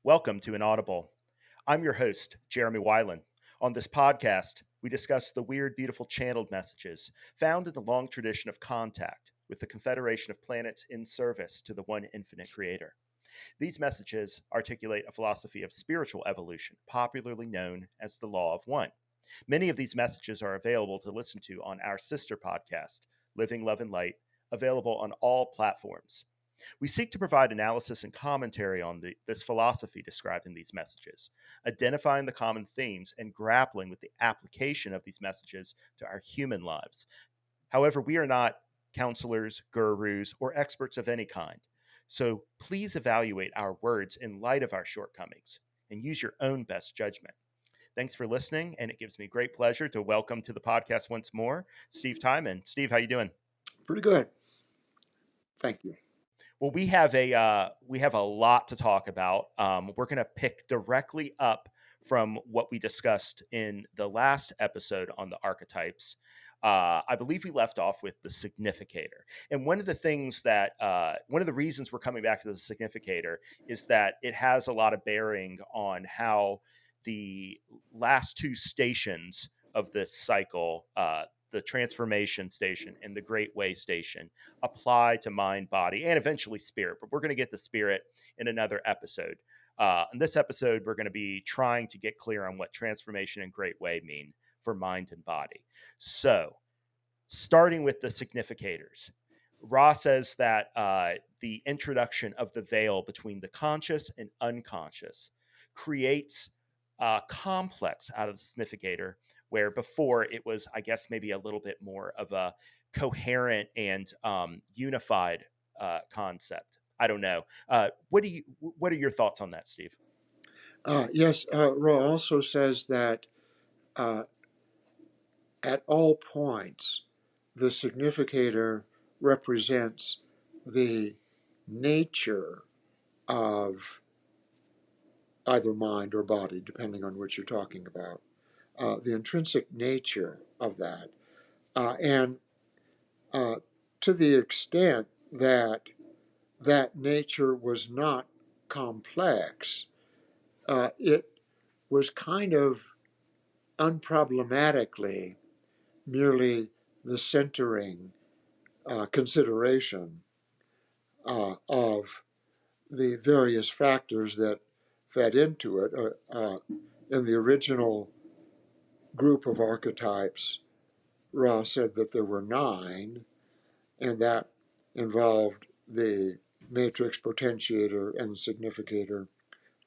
Welcome to Inaudible. I'm your host, Jeremy Weiland. On this podcast, we discuss the weird, beautiful channeled messages found in the long tradition of contact with the Confederation of Planets in service to the one infinite creator. These messages articulate a philosophy of spiritual evolution, popularly known as the Law of One. Many of these messages are available to listen to on our sister podcast, Living Love and Light, available on all platforms. We seek to provide analysis and commentary on this philosophy described in these messages, identifying the common themes and grappling with the application of these messages to our human lives. However, we are not counselors, gurus, or experts of any kind. So please evaluate our words in light of our shortcomings and use your own best judgment. Thanks for listening, and it gives me great pleasure to welcome to the podcast once more Steve Tyman. Steve, how you doing? Pretty good. Thank you. Well, we have a lot to talk about. We're going to pick directly up from what we discussed in the last episode on the archetypes. I believe we left off with the significator, and one of the reasons we're coming back to the significator is that it has a lot of bearing on how the last two stations of this cycle, the transformation station and the great way station, apply to mind, body, and eventually spirit. But we're going to get to spirit in another episode. In this episode, we're going to be trying to get clear on what transformation and great way mean for mind and body. So, starting with the significators, Ra says that the introduction of the veil between the conscious and unconscious creates a complex out of the significator, where before it was, I guess, maybe a little bit more of a coherent and unified concept. I don't know. What are your thoughts on that, Steve? Yes, Ra also says that at all points, the significator represents the nature of either mind or body, depending on what you're talking about, the intrinsic nature of that. And to the extent that that nature was not complex, it was kind of unproblematically merely the centering consideration of the various factors that fed into it. In the original group of archetypes, Ra said that there were 9, and that involved the matrix potentiator and significator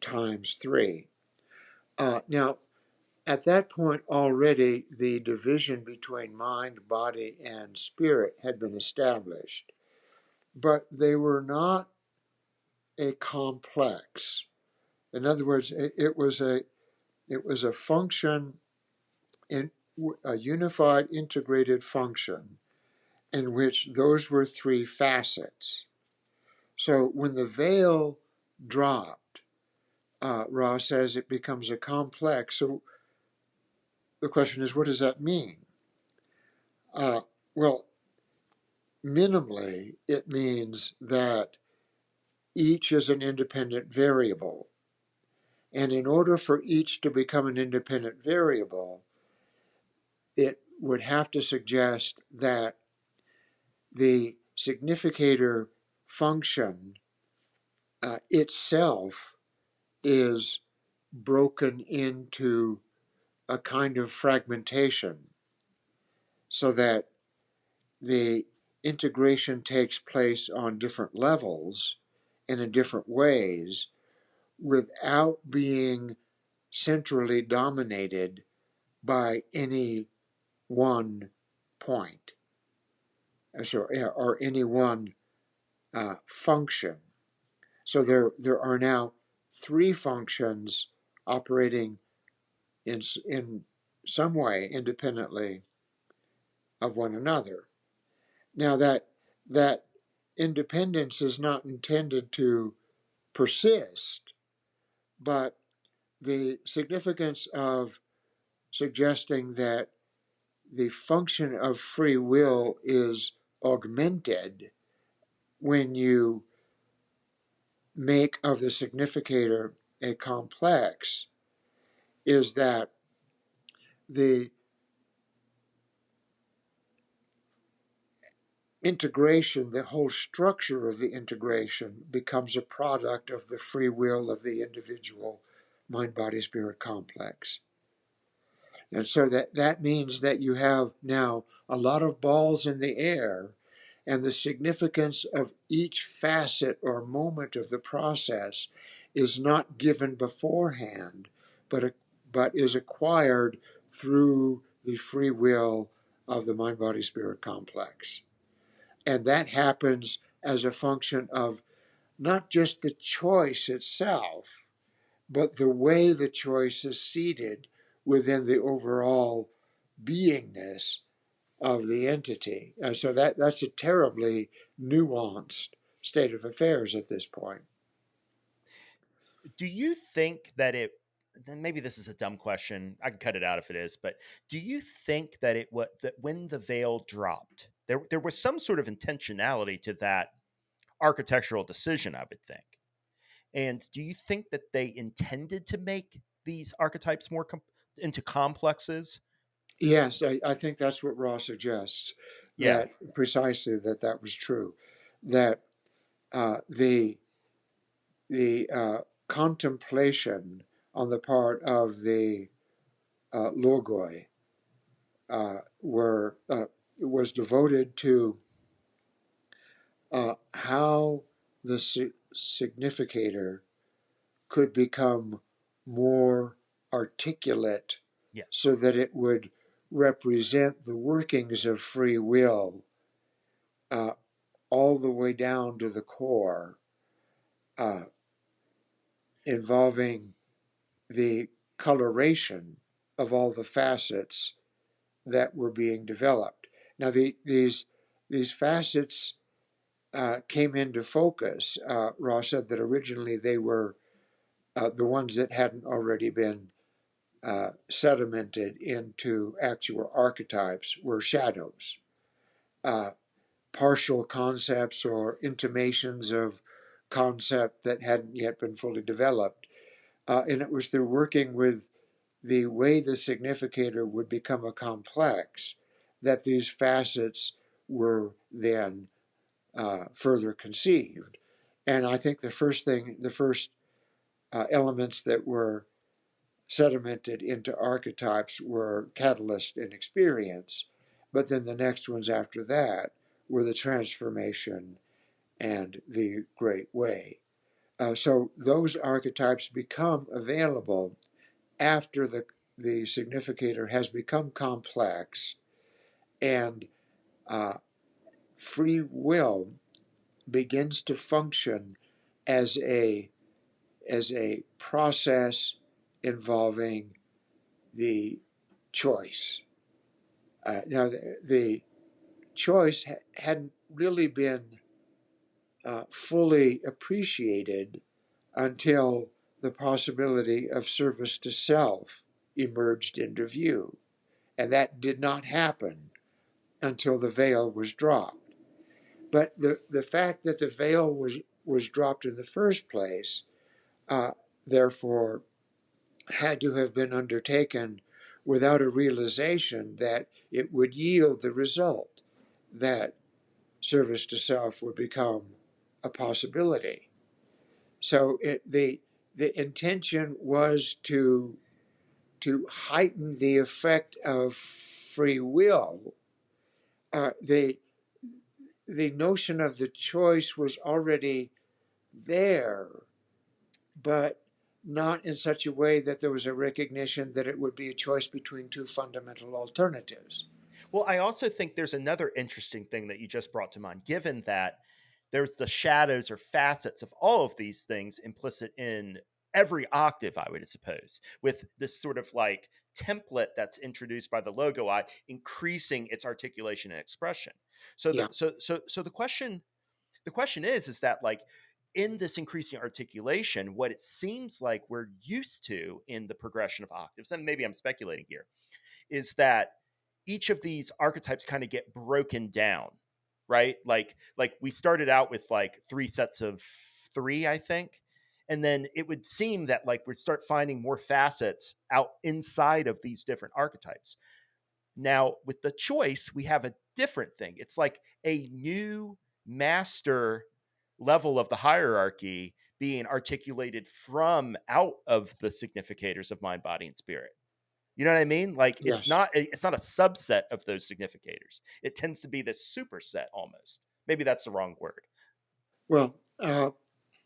times 3. Now, at that point already, the division between mind, body, and spirit had been established, but they were not a complex. In other words, it was a function, in a unified integrated function in which those were 3 facets. So when the veil dropped, Ra says it becomes a complex. So the question is, what does that mean? Well, minimally, it means that each is an independent variable. And in order for each to become an independent variable, it would have to suggest that the significator function itself is broken into a kind of fragmentation so that the integration takes place on different levels and in different ways without being centrally dominated by any one point or any one function. So there are now 3 functions operating in some way independently of one another. Now that independence is not intended to persist, but the significance of suggesting that the function of free will is augmented when you make of the significator a complex is that the integration, the whole structure of the integration becomes a product of the free will of the individual mind body spirit complex. And so that means that you have now a lot of balls in the air, and the significance of each facet or moment of the process is not given beforehand, but is acquired through the free will of the mind body spirit complex. And that happens as a function of not just the choice itself, but the way the choice is seated within the overall beingness of the entity. And so that's a terribly nuanced state of affairs at this point. Do you think that it, then maybe this is a dumb question. I can cut it out if it is, but do you think that it was that when the veil dropped, there was some sort of intentionality to that architectural decision, I would think. And do you think that they intended to make these archetypes more into complexes? Yes, I think that's what Ross suggests, Yeah. that precisely that was true, that the contemplation on the part of the logoi were was devoted to how the significator could become more articulate Yes. so that it would represent the workings of free will uh, all the way down to the core, uh, involving the coloration of all the facets that were being developed. Now, these facets came into focus. Ross said that originally they were the ones that hadn't already been sedimented into actual archetypes were shadows, uh, partial concepts or intimations of concept that hadn't yet been fully developed. And it was through working with the way the significator would become a complex that these facets were then further conceived. And I think the first elements that were sedimented into archetypes were catalyst in experience, but then the next ones after that were the transformation and the great way. So those archetypes become available after the significator has become complex, and uh, free will begins to function as a process involving the choice. Now, the choice hadn't really been fully appreciated until the possibility of service to self emerged into view. And that did not happen until the veil was dropped. But the fact that the veil was dropped in the first place, uh, therefore, had to have been undertaken without a realization that it would yield the result that service to self would become a possibility. So the intention was to heighten the effect of free will. The notion of the choice was already there, but not in such a way that there was a recognition that it would be a choice between two fundamental alternatives. Well, I also think there's another interesting thing that you just brought to mind, given that there's the shadows or facets of all of these things implicit in every octave, I would suppose, with this sort of like template that's introduced by the logo I increasing its articulation and expression. So Yeah, the question is that like in this increasing articulation, what it seems like we're used to in the progression of octaves, and maybe I'm speculating here, is that each of these archetypes kind of get broken down, right? Like we started out with like three sets of three, I think, And then it would seem that like we'd start finding more facets out inside of these different archetypes. Now, with the choice, we have a different thing. It's like a new master level of the hierarchy being articulated from out of the significators of mind, body, and spirit. You know what I mean? Like Yes. it's not a subset of those significators. It tends to be this superset almost. Maybe that's the wrong word. Well,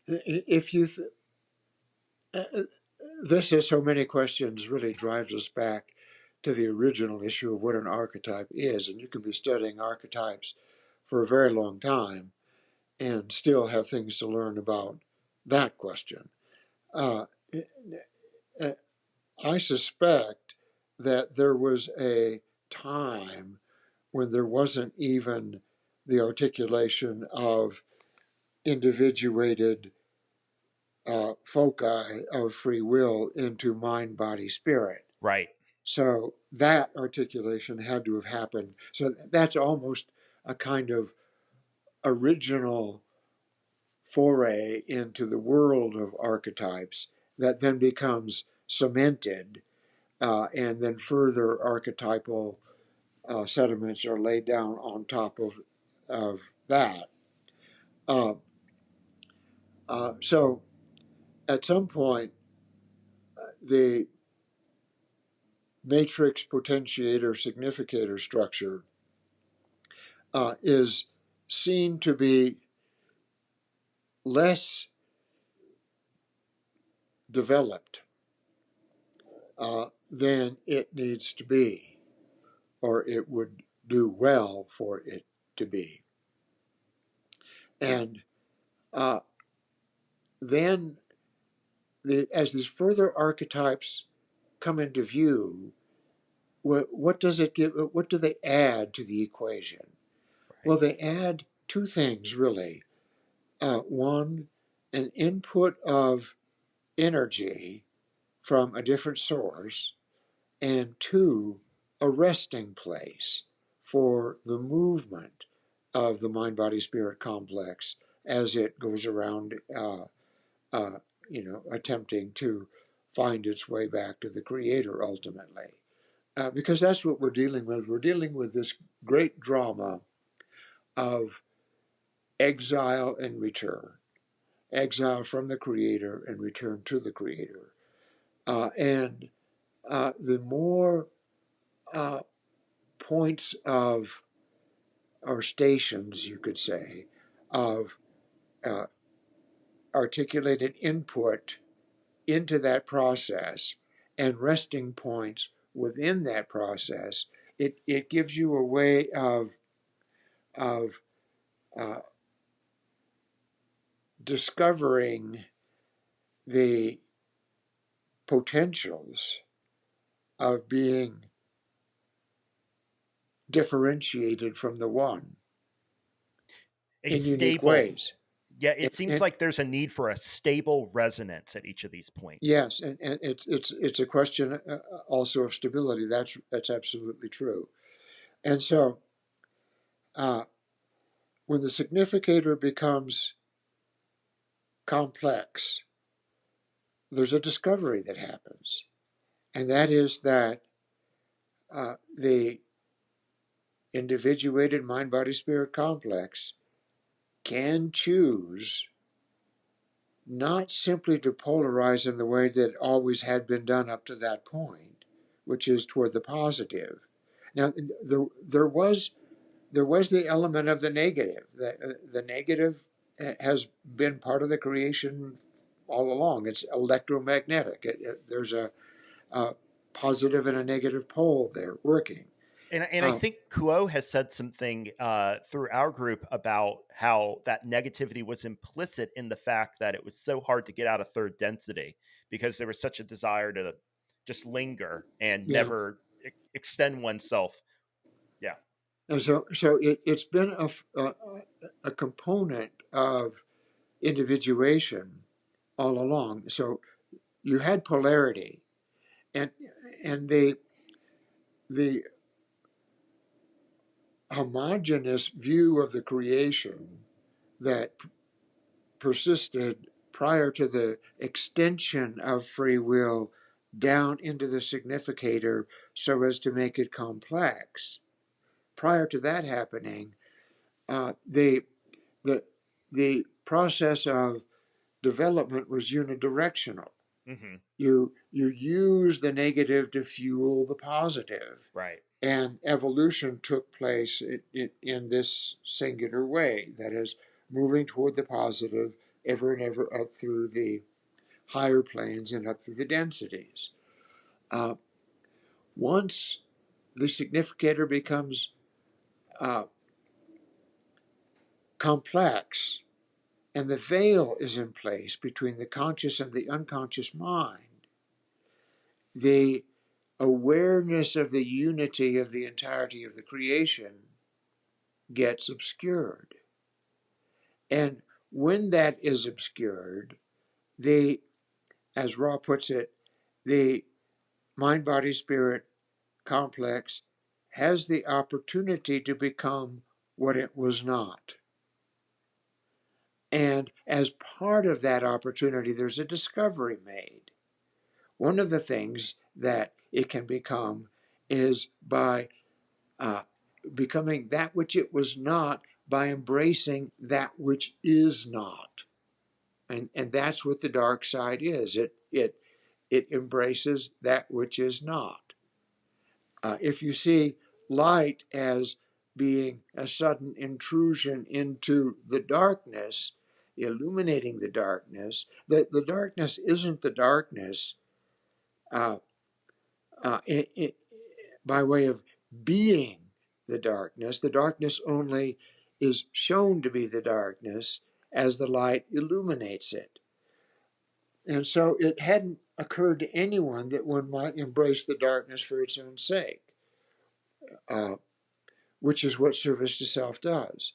if you this has so many questions really drives us back to the original issue of what an archetype is, and you can be studying archetypes for a very long time and still have things to learn about that question. Uh, I suspect that there was a time when there wasn't even the articulation of individuated foci of free will into mind, body, spirit. Right. So that articulation had to have happened. So that's almost a kind of original foray into the world of archetypes that then becomes cemented, and then further archetypal sediments are laid down on top of that. Uh, so at some point, the matrix potentiator significator structure is seen to be less developed than it needs to be, or it would do well for it to be. And then, as these further archetypes come into view, what does it give? What do they add to the equation? Right. Well, they add two things really. One, an input of energy from a different source, and two, a resting place for the movement of the mind body spirit complex as it goes around, uh, attempting to find its way back to the creator ultimately. Because that's what we're dealing with. We're dealing with this great drama of exile and return, exile from the creator and return to the creator. And the more uh, points of, or stations, you could say, of uh, articulated input into that process and resting points within that process, it gives you a way of uh, discovering the potentials of being differentiated from the one A in unique stable, ways. yeah, it seems And like there's a need for a stable resonance at each of these points. yes, and it's a question also of stability. That's absolutely true. And so uh, when the significator becomes complex, there's a discovery that happens, and that is that the individuated mind body spirit complex can choose not simply to polarize in the way that always had been done up to that point, which is toward the positive. Now, there was the element of the negative. The negative has been part of the creation all along. It's electromagnetic. There's a positive and a negative pole there working. And I Uh, think Kuo has said something through our group about how that negativity was implicit in the fact that it was so hard to get out of third density because there was such a desire to just linger and yeah, never extend oneself. Yeah. and so it's been a component of individuation all along. So you had polarity, and the homogeneous view of the creation that persisted prior to the extension of free will down into the significator so as to make it complex. Prior to that happening, the the the process of development was unidirectional. Mm-hmm. You use the negative to fuel the positive, Right. and evolution took place in this singular way. That is, moving toward the positive ever and ever up through the higher planes and up through the densities. Uh, Once the significator becomes uh, complex and the veil is in place between the conscious and the unconscious mind, the awareness of the unity of the entirety of the creation gets obscured. And when that is obscured, the, as Ra puts it, the mind body spirit complex has the opportunity to become what it was not. And as part of that opportunity, there's a discovery made. One of the things that it can become is by uh, becoming that which it was not, by embracing that which is not. And that's what the dark side is. It embraces that which is not. If you see light as being a sudden intrusion into the darkness, illuminating the darkness, the darkness isn't the darkness uh, it, by way of being the darkness. The darkness only is shown to be the darkness as the light illuminates it. And so it hadn't occurred to anyone that one might embrace the darkness for its own sake, uh, which is what service to self does,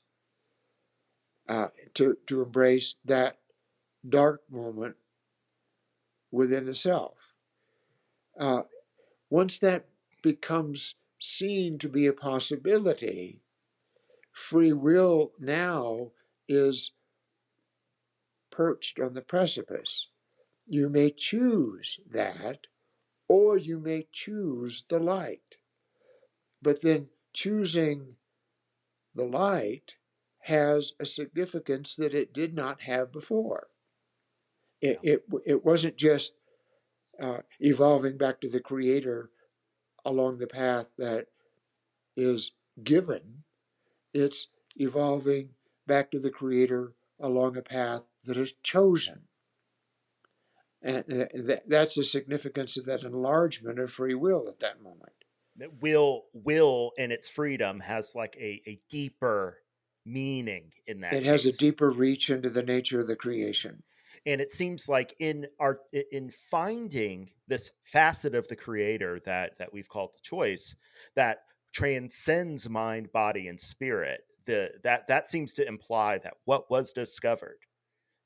to embrace that dark moment within the self. Uh, Once that becomes seen to be a possibility, free will now is perched on the precipice. You may choose that, or you may choose the light. But then choosing the light has a significance that it did not have before. Yeah. It wasn't just evolving back to the creator along the path that is given, it's evolving back to the creator along a path that is chosen. And that's the significance of that enlargement of free will at that moment. That will in its freedom has like a deeper meaning in It that has a case. deeper reach into the nature of the creation. And it seems like in finding this facet of the creator that we've called the choice that transcends mind, body, and spirit, that seems to imply that what was discovered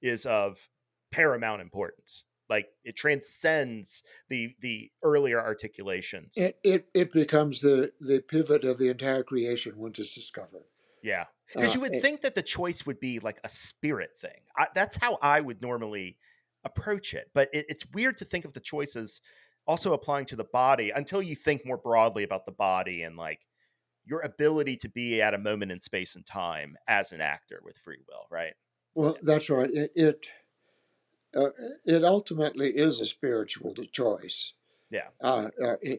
is of paramount importance. Like it transcends the earlier articulations. It becomes the pivot of the entire creation once it's discovered. Yeah, because Uh, you would it, think that the choice would be like a spirit thing. That's how I would normally approach it. But it's weird to think of the choices also applying to the body until you think more broadly about the body and like your ability to be at a moment in space and time as an actor with free will, right? well, that's right. Uh, it ultimately is a spiritual choice, Yeah,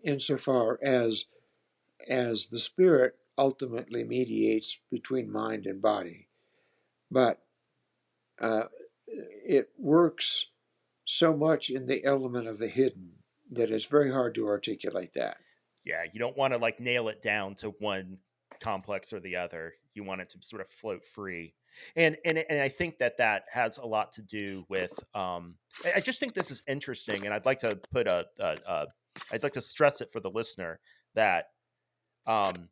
insofar as the spirit ultimately mediates between mind and body. But it works so much in the element of the hidden that it's very hard to articulate that. yeah. You don't want to like nail it down to one complex or the other. You want it to sort of float free. And I think that has a lot to do with. I just think this is interesting, and I'd like to put I'd like to stress it for the listener that um,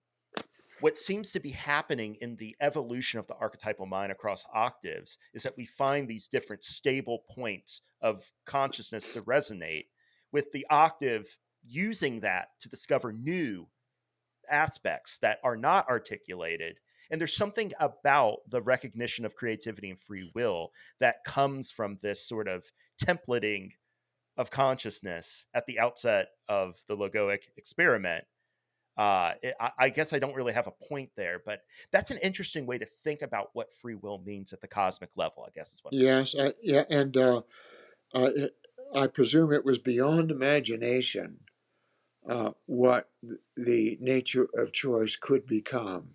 what seems to be happening in the evolution of the archetypal mind across octaves is that we find these different stable points of consciousness to resonate with the octave using that to discover new aspects that are not articulated And there's something about the recognition of creativity and free will that comes from this sort of templating of consciousness at the outset of the logoic experiment. I guess I don't really have a point there, but that's an interesting way to think about what free will means at the cosmic level, I guess is what I'm saying. Yes, yeah, and uh, I presume it was beyond imagination what the nature of choice could become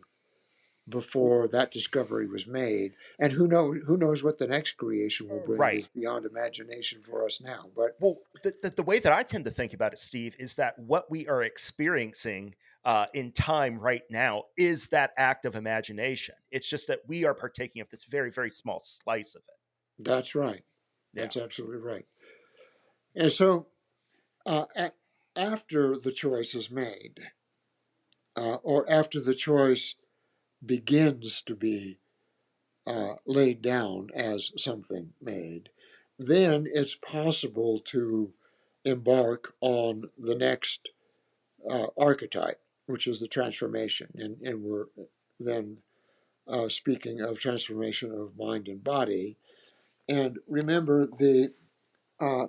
before that discovery was made. And who knows what the next creation will bring Right. is beyond imagination for us now. But Well, the way that I tend to think about it, Steve, is that what we are experiencing in time right now is that act of imagination. It's just that we are partaking of this very, very small slice of it. that's right. Yeah. That's absolutely right. And so a- after the choice is made, or after the choice begins to be laid down as something made, then it's possible to embark on the next archetype, which is the transformation. And we're then speaking of transformation of mind and body. And remember, the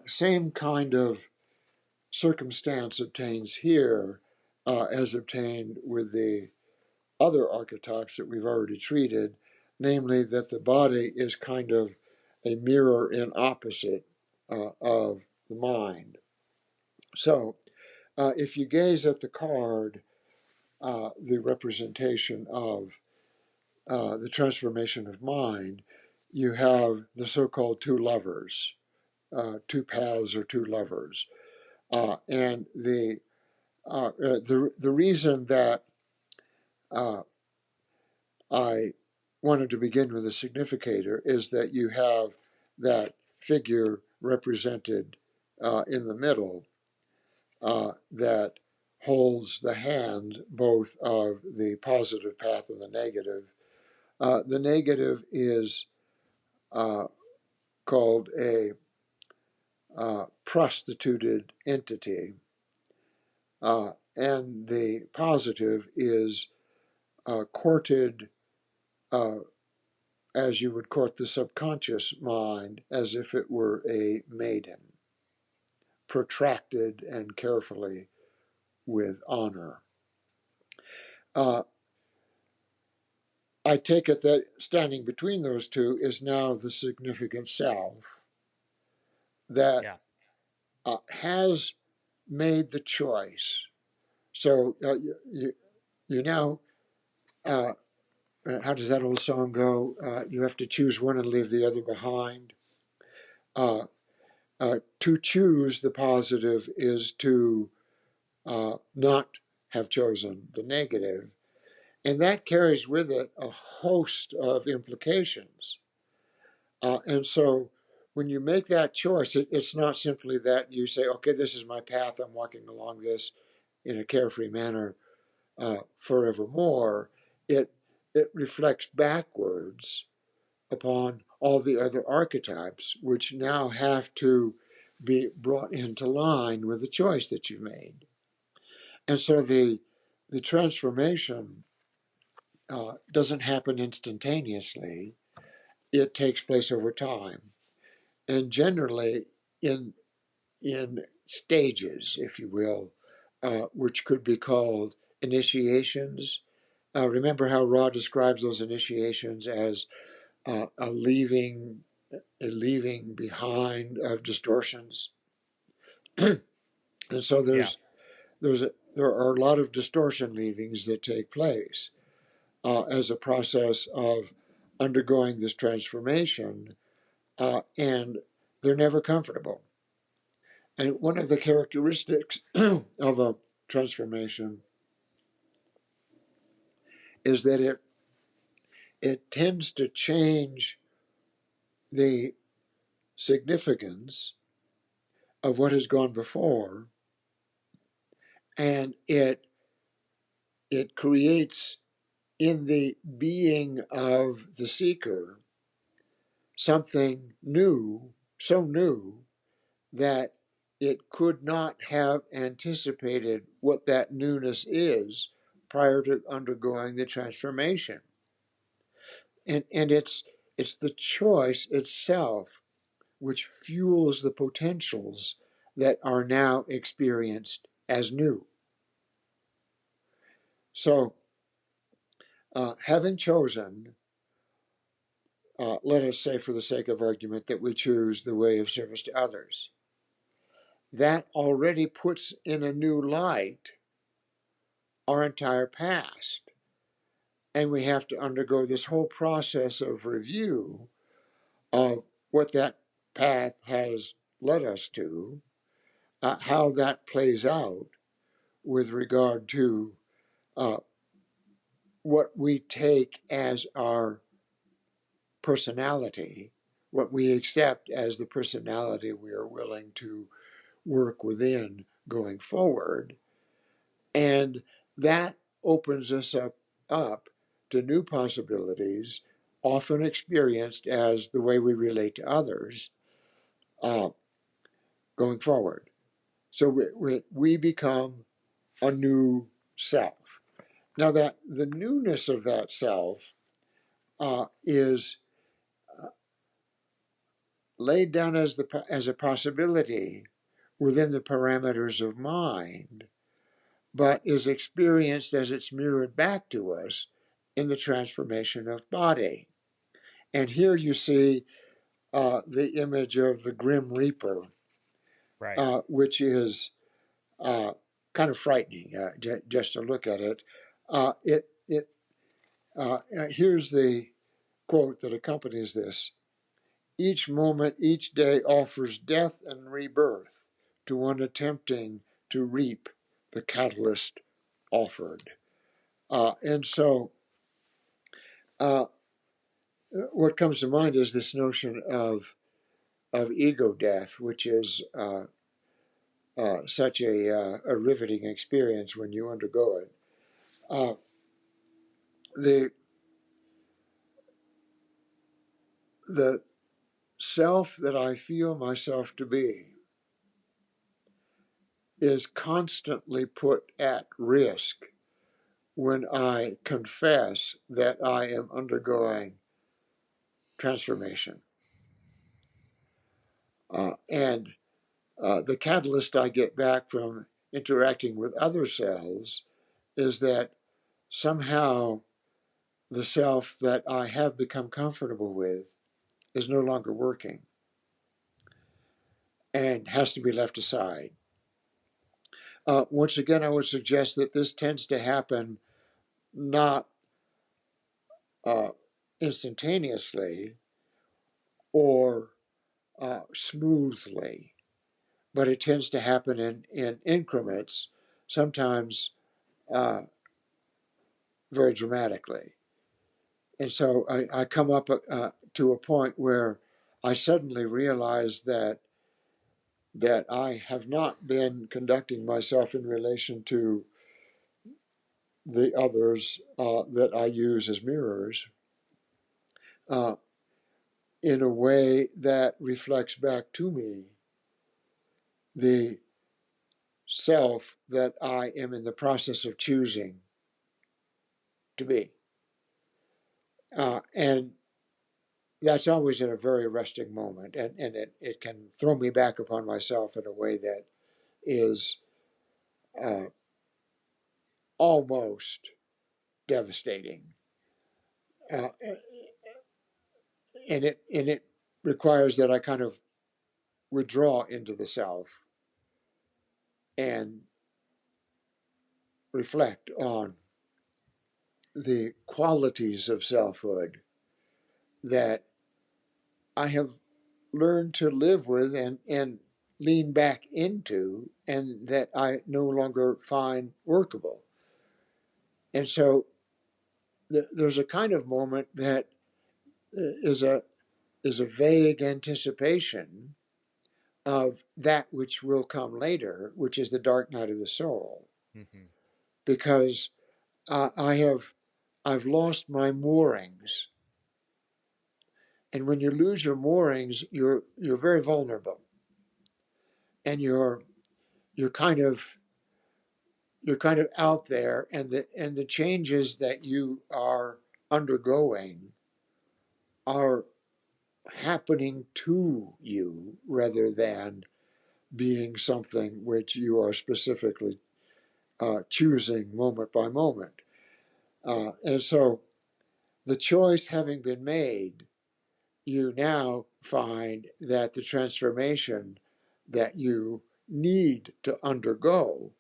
same kind of circumstance obtains here as obtained with the other archetypes that we've already treated, namely that the body is kind of a mirror and opposite of the mind. So if you gaze at the card, the representation of the transformation of mind, you have the so-called two lovers, two paths or two lovers, and the reason that uh, I wanted to begin with a significator is that you have that figure represented in the middle that holds the hand both of the positive path and the negative. The negative is uh, called a prostituted entity, and the positive is courted uh, as you would court the subconscious mind, as if it were a maiden, protracted and carefully with honor. Uh, I take it that standing between those two is now the significant self that Yeah. has made the choice. So you now, uh, how does that old song go? You have to choose one and leave the other behind. Uh, to choose the positive is to not have chosen the negative. And that carries with it a host of implications. And so when you make that choice, it's not simply that you say, okay, this is my path, I'm walking along this in a carefree manner forevermore. It reflects backwards upon all the other archetypes, which now have to be brought into line with the choice that you've made. And so the transformation doesn't happen instantaneously. It takes place over time, and generally in stages, if you will, which could be called initiations. Remember how Ra describes those initiations as a leaving behind of distortions, and so Yeah. there are a lot of distortion leavings that take place as a process of undergoing this transformation, and they're never comfortable. And one of the characteristics of a transformation is that it tends to change the significance of what has gone before, and it creates in the being of the seeker something new, so new that it could not have anticipated what that newness is prior to undergoing the transformation. And it's the choice itself which fuels the potentials that are now experienced as new. So, having chosen, let us say for the sake of argument that we choose the way of service to others, that already puts in a new light our entire past. And we have to undergo this whole process of review of what that path has led us to, how that plays out with regard to uh, what we take as our personality, what we accept as the personality we are willing to work within going forward. And that opens us up to new possibilities, often experienced as the way we relate to others uh, going forward. So we become a new self. Now, that the newness of that self is laid down as a possibility within the parameters of mind, but is experienced as it's mirrored back to us in the transformation of body. And here you see the image of the Grim Reaper, Right. which is kind of frightening just to look at it. It here's the quote that accompanies this: "Each moment, each day offers death and rebirth to one attempting to reap the catalyst offered." And so, uh, what comes to mind is this notion of ego death, which is such a riveting experience when you undergo it. Uh, the the self that I feel myself to be is constantly put at risk when I confess that I am undergoing transformation. And the catalyst I get back from interacting with other cells is that somehow the self that I have become comfortable with is no longer working and has to be left aside. Once again, I would suggest that this tends to happen not uh, instantaneously or smoothly, but it tends to happen in increments, sometimes uh, very dramatically. And so I come up to a point where I suddenly realize that I have not been conducting myself in relation to the others that I use as mirrors uh, in a way that reflects back to me the self that I am in the process of choosing to be. And that's always in a very arresting moment, and it can throw me back upon myself in a way that is uh, almost devastating. Uh, and it requires that I kind of withdraw into the self and reflect on the qualities of selfhood that I have learned to live with and lean back into, and that I no longer find workable. And so there's a kind of moment that is a is a vague anticipation of that which will come later, which is the dark night of the soul, Mm-hmm. because I've lost my moorings, and when you lose your moorings, you're very vulnerable, and you're kind of you're kind of out there, and the changes that you are undergoing are happening to you rather than being something which you are specifically choosing moment by moment. And so the choice having been made, you now find that the transformation that you need to undergo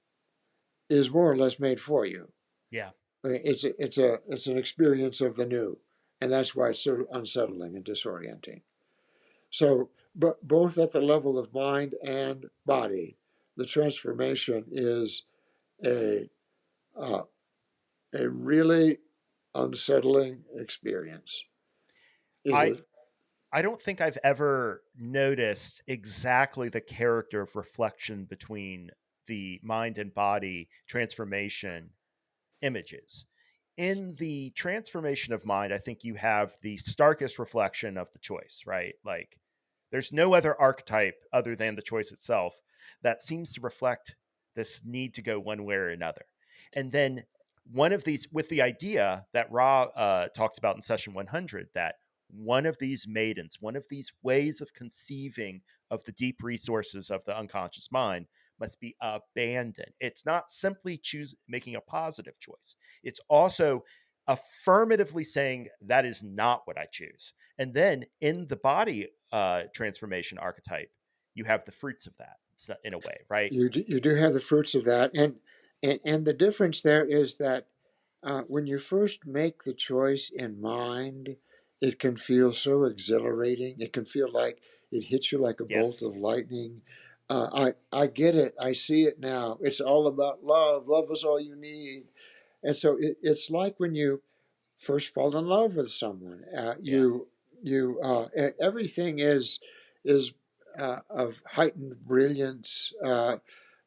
is more or less made for you. Yeah. It's an experience of the new, and that's why it's so unsettling and disorienting. So, but both at the level of mind and body, the transformation is a uh, a really unsettling experience. It I is. I don't think I've ever noticed exactly the character of reflection between the mind and body transformation images. In the transformation of mind, I think you have the starkest reflection of the choice, right? Like there's no other archetype other than the choice itself that seems to reflect this need to go one way or another. And then one of these, with the idea that Ra talks about in session 100, that one of these maidens, one of these ways of conceiving of the deep resources of the unconscious mind must be abandoned. It's not simply making a positive choice. It's also affirmatively saying that is not what I choose. And then in the body transformation archetype, you have the fruits of that in a way, right? You do have the fruits of that, and the difference there is that when you first make the choice in mind, it can feel so exhilarating. It can feel like it hits you like a bolt Yes. of lightning. I get it. I see it now. It's all about love. Love is all you need. And so it's like when you first fall in love with someone. Yeah. Everything is of heightened brilliance.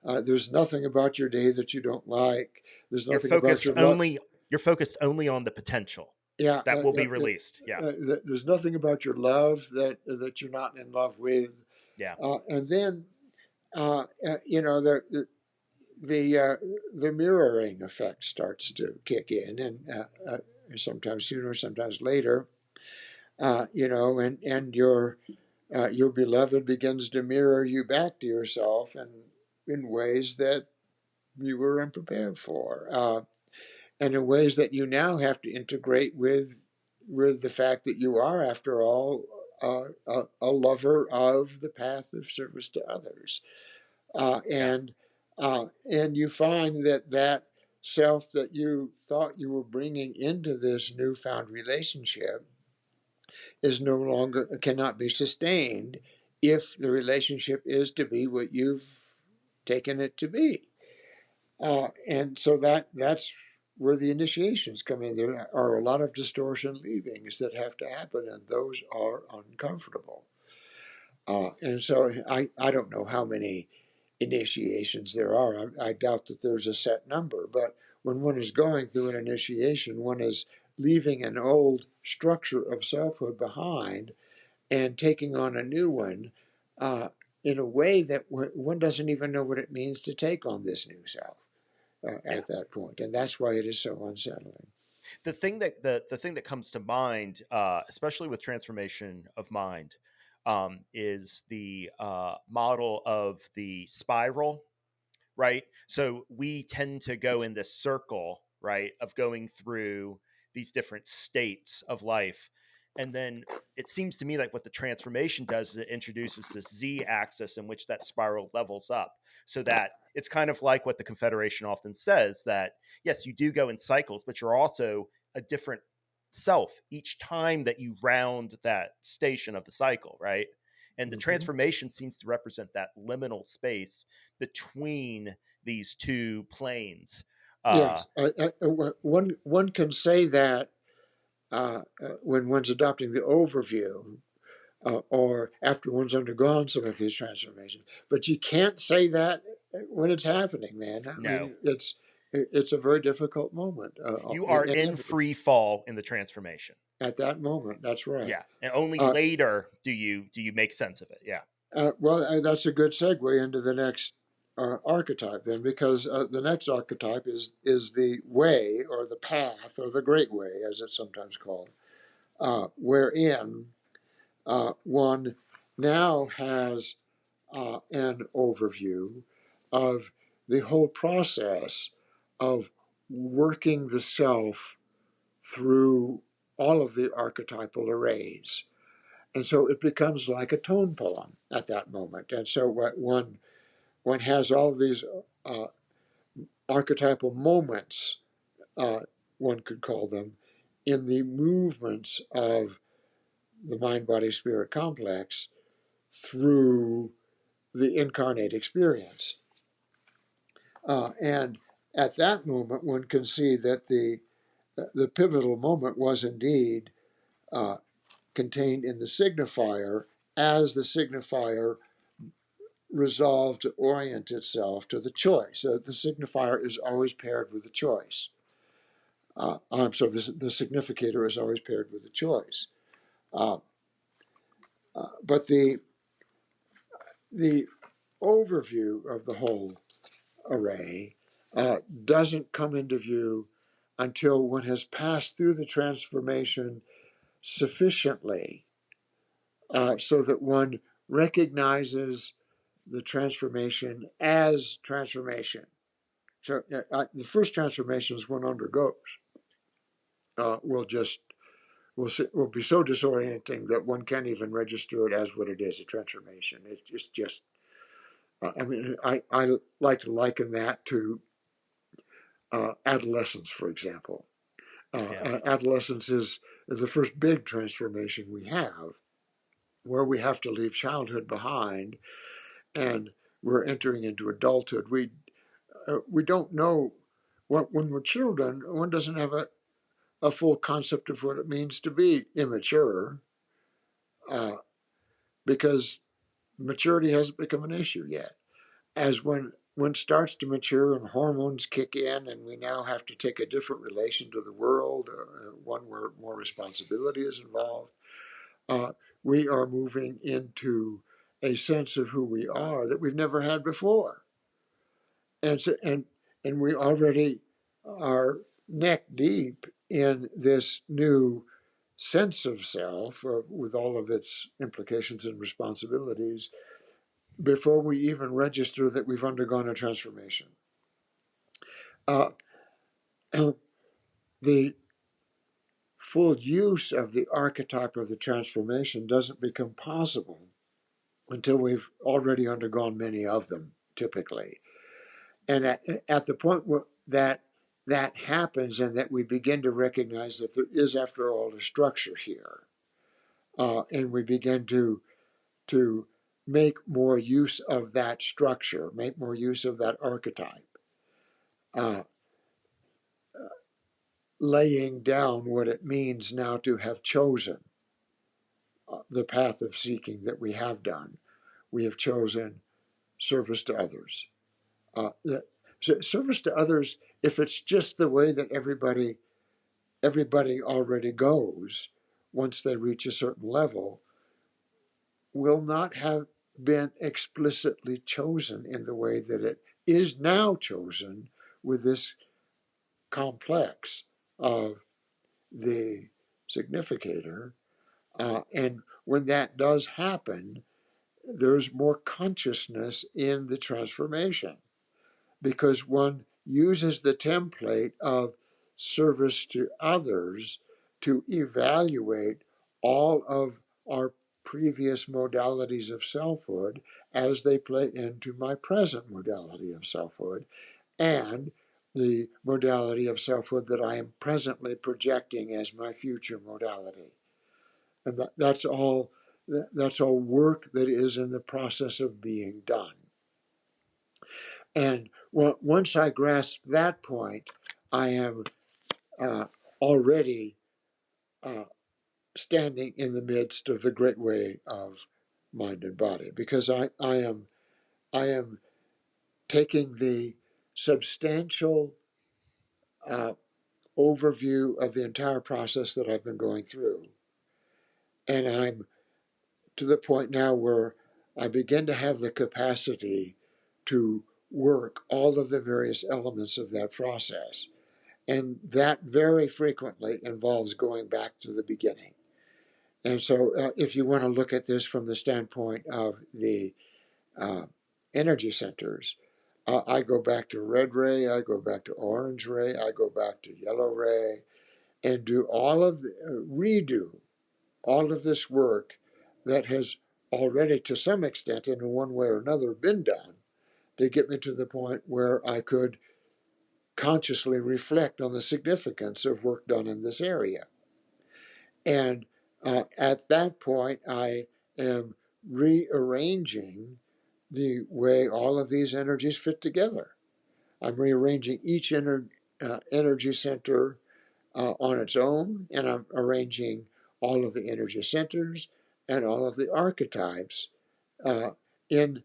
There's nothing about your day that you don't like. There's You're nothing about focused your love. only you're focused only on the potential Yeah, that will be released. Yeah. there's nothing about your love that you're not in love with. Yeah. And then you know the uh, the mirroring effect starts to kick in, and sometimes sooner, sometimes later. And your beloved begins to mirror you back to yourself, and in ways that you were unprepared for, and in ways that you now have to integrate with the fact that you are, after all, a lover of the path of service to others, Yeah. and you find that self that you thought you were bringing into this newfound relationship is no longer cannot be sustained if the relationship is to be what you've taken it to be. And so that's where the initiations come in. There are a lot of distortion leavings that have to happen, and those are uncomfortable. And so I don't know how many initiations there are. I doubt that there's a set number, but when one is going through an initiation, one is leaving an old structure of selfhood behind and taking on a new one in a way that one doesn't even know what it means to take on this new self Yeah. at that point, and that's why it is so unsettling. The thing that comes to mind, especially with transformation of mind, is the model of the spiral, right? So we tend to go in this circle, right, of going through these different states of life. And then it seems to me like what the transformation does is it introduces this Z axis in which that spiral levels up so that it's kind of like what the Confederation often says that, yes, you do go in cycles, but you're also a different self each time that you round that station of the cycle, right? And the Mm-hmm. transformation seems to represent that liminal space between these two planes. Uh, Yes, one can say that when one's adopting the overview, or after one's undergone some of these transformations. But you can't say that when it's happening, man. I no, mean, it's a very difficult moment. you are in free fall in the transformation. At that moment, that's right. Yeah, and only Uh, later do you make sense of it. Yeah, that's a good segue into the next archetype then, because the next archetype is the way or the path or the great way, as it's sometimes called. wherein one now has an overview of the whole process of working the self through all of the archetypal arrays. And so it becomes like a tone poem at that moment. And so what one has all of these uh, archetypal moments, uh, one could call them, in the movements of the mind body spirit complex through the incarnate experience. And at that moment, one can see that the pivotal moment was indeed uh, contained in the signifier, as the signifier resolved to orient itself to the choice. So the signifier is always paired with the choice. I'm sorry, the significator is always paired with the choice. Uh, but the overview of the whole array doesn't come into view until one has passed through the transformation sufficiently so that one recognizes the transformation as transformation. So the first transformations one undergoes will just will be so disorienting that one can't even register it as what it is, a transformation. It's just I mean, I like to liken that to adolescence, for example. Yeah. Adolescence is the first big transformation we have, where we have to leave childhood behind and we're entering into adulthood. We don't know when we're children. One doesn't have a full concept of what it means to be immature uh, because maturity hasn't become an issue yet. As when starts to mature and hormones kick in, and we now have to take a different relation to the world, one where more responsibility is involved, uh, we are moving into a sense of who we are that we've never had before. And so, and we already are neck deep in this new sense of self with all of its implications and responsibilities before we even register that we've undergone a transformation. Uh, the full use of the archetype of the transformation doesn't become possible until we've already undergone many of them, typically. And at the point where that happens and that we begin to recognize that there is, after all, a structure here, and we begin to make more use of that structure, make more use of that archetype, uh, laying down what it means now to have chosen the path of seeking that we have done. We have chosen service to others. Service to others, if it's just the way that everybody already goes once they reach a certain level, will not have been explicitly chosen in the way that it is now chosen with this complex of the significator. And when that does happen, there's more consciousness in the transformation because one uses the template of service to others to evaluate all of our previous modalities of selfhood as they play into my present modality of selfhood and the modality of selfhood that I am presently projecting as my future modality. And that's all work that is in the process of being done. And once I grasp that point, I am already uh, standing in the midst of the great way of mind and body, because I am taking the substantial uh, overview of the entire process that I've been going through, and I'm to the point now where I begin to have the capacity to work all of the various elements of that process. And that very frequently involves going back to the beginning. And so, if you want to look at this from the standpoint of the uh, energy centers, I go back to red ray, I go back to orange ray, I go back to yellow ray, and do all of redo all of this work that has already, to some extent, in one way or another, been done to get me to the point where I could consciously reflect on the significance of work done in this area. And at that point, I am rearranging the way all of these energies fit together. I'm rearranging each energy center on its own, and I'm arranging all of the energy centers and all of the archetypes uh, in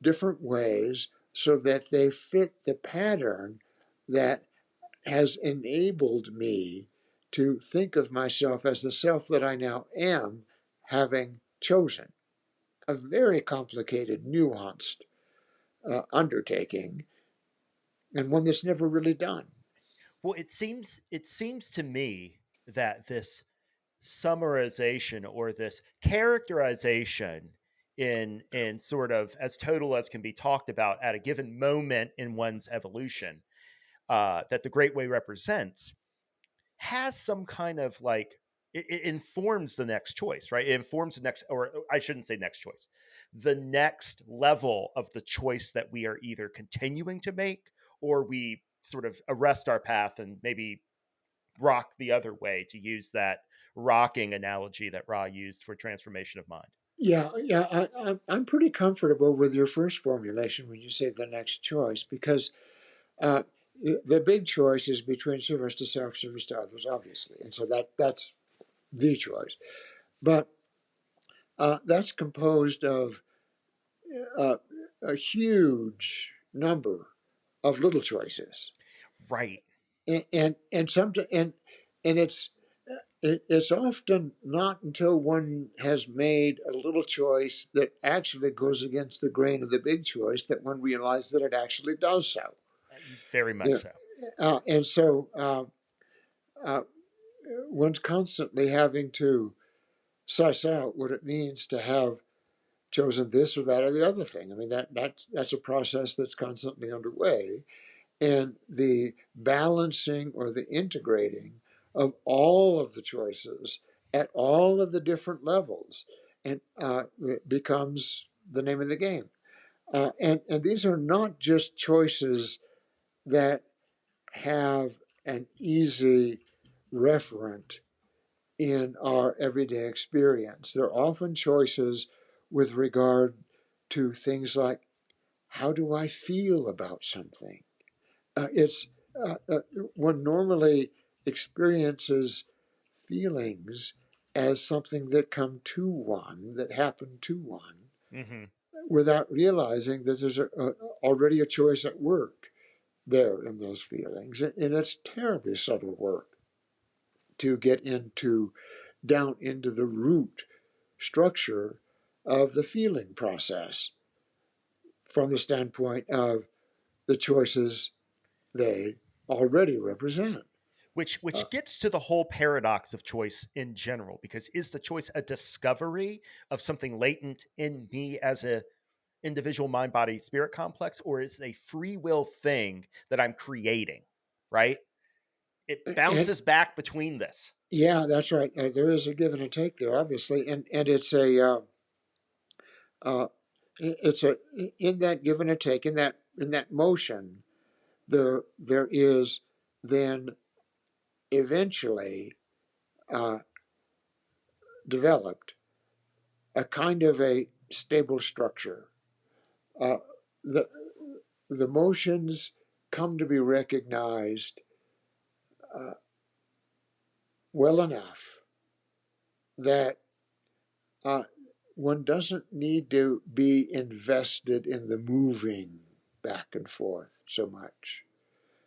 different ways so that they fit the pattern that has enabled me to think of myself as the self that I now am, having chosen. A very complicated, nuanced undertaking, and one that's never really done. Well, it seems to me that this summarization or this characterization in sort of as total as can be talked about at a given moment in one's evolution, that the Great Way represents, has some kind of like it informs the next choice, right? It informs the next, or I shouldn't say next choice, the next level of the choice that we are either continuing to make or we sort of arrest our path and maybe rock the other way, to use that rocking analogy that Ra used for transformation of mind. Yeah, I'm pretty comfortable with your first formulation when you say the next choice, because uh, the big choice is between service to self, service to others, obviously, and so that's the choice. But that's composed of uh, a huge number of little choices, Right. and some and it's often not until one has made a little choice that actually goes against the grain of the big choice that one realizes that it actually does so. Very much You so. and so uh, one's constantly having to suss out what it means to have chosen this or that or the other thing. I mean, that's a process that's constantly underway, and the balancing or the integrating of all of the choices at all of the different levels, and it becomes the name of the game. And these are not just choices that have an easy referent in our everyday experience. They're often choices with regard to things like, how do I feel about something? It's one normally experiences feelings as something that come to one, that happen to one, Hmm. without realizing that there's already a choice at work there in those feelings. And it's terribly subtle work to get into down into the root structure of the feeling process from the standpoint of the choices they already represent. which Uh, which gets to the whole paradox of choice in general, because is the choice a discovery of something latent in me as a individual mind body spirit complex, or is it a free will thing that I'm creating, right? It and bounces back between this. yeah, that's right. There is a give and a take there, obviously, and uh, it's a in that give and a take, in that motion, there is then eventually uh, developed a kind of a stable structure. Uh, the the motions come to be recognized uh, well enough that uh, one doesn't need to be invested in the moving back and forth so much.